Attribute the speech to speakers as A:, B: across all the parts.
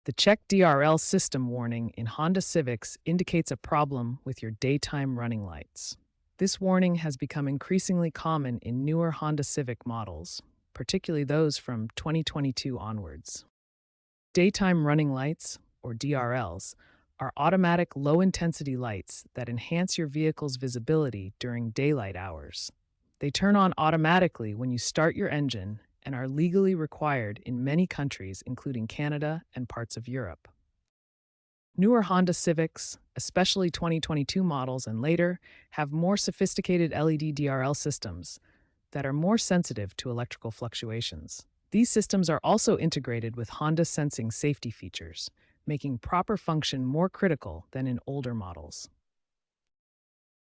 A: The check DRL system warning in Honda Civics indicates a problem with your daytime running lights. This warning has become increasingly common in newer Honda Civic models, particularly those from 2022 onwards. Daytime running lights, or DRLs, are automatic low-intensity lights that enhance your vehicle's visibility during daylight hours. They turn on automatically when you start your engine and are legally required in many countries, including Canada and parts of Europe. Newer Honda Civics, especially 2022 models and later, have more sophisticated LED DRL systems that are more sensitive to electrical fluctuations. These systems are also integrated with Honda sensing safety features, making proper function more critical than in older models.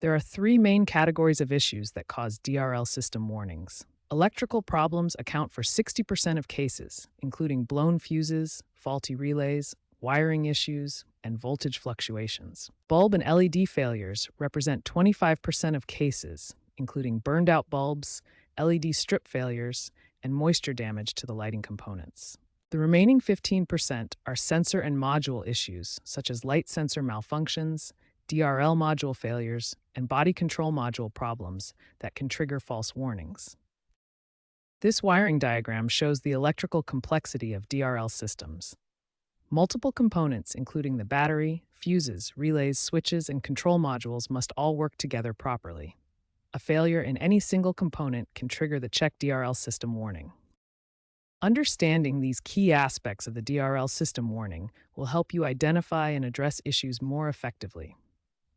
A: There are three main categories of issues that cause DRL system warnings. Electrical problems account for 60% of cases, including blown fuses, faulty relays, wiring issues, and voltage fluctuations. Bulb and LED failures represent 25% of cases, including burned-out bulbs, LED strip failures, and moisture damage to the lighting components. The remaining 15% are sensor and module issues, such as light sensor malfunctions, DRL module failures, and body control module problems that can trigger false warnings. This wiring diagram shows the electrical complexity of DRL systems. Multiple components, including the battery, fuses, relays, switches, and control modules, must all work together properly. A failure in any single component can trigger the check DRL system warning. Understanding these key aspects of the DRL system warning will help you identify and address issues more effectively.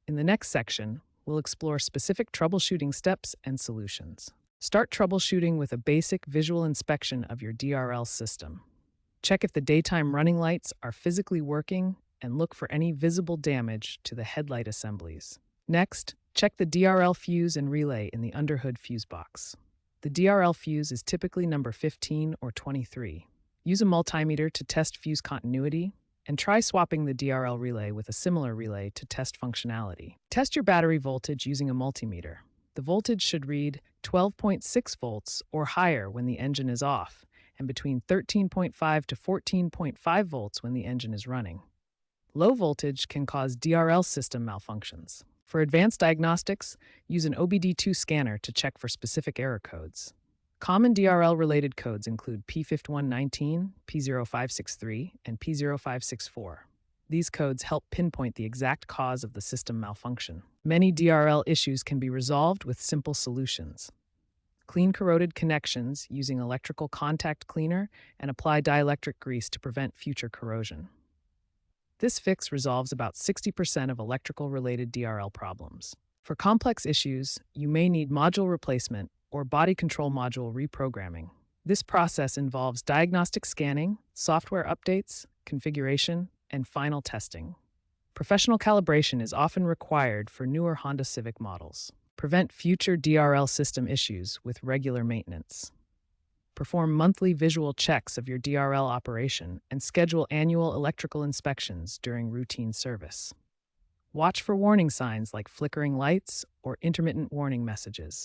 A: In the next section, we'll explore specific troubleshooting steps and solutions. Start troubleshooting with a basic visual inspection of your DRL system. Check if the daytime running lights are physically working and look for any visible damage to the headlight assemblies. Next, check the DRL fuse and relay in the underhood fuse box. The DRL fuse is typically number 15 or 23. Use a multimeter to test fuse continuity, and try swapping the DRL relay with a similar relay to test functionality. Test your battery voltage using a multimeter. The voltage should read 12.6 volts or higher when the engine is off, and between 13.5 to 14.5 volts when the engine is running. Low voltage can cause DRL system malfunctions. For advanced diagnostics, use an OBD2 scanner to check for specific error codes. Common DRL-related codes include P5119, P0563, and P0564. These codes help pinpoint the exact cause of the system malfunction. Many DRL issues can be resolved with simple solutions. Clean corroded connections using electrical contact cleaner and apply dielectric grease to prevent future corrosion. This fix resolves about 60% of electrical-related DRL problems. For complex issues, you may need module replacement or body control module reprogramming. This process involves diagnostic scanning, software updates, configuration, and final testing. Professional calibration is often required for newer Honda Civic models. Prevent future DRL system issues with regular maintenance. Perform monthly visual checks of your DRL operation and schedule annual electrical inspections during routine service. Watch for warning signs like flickering lights or intermittent warning messages.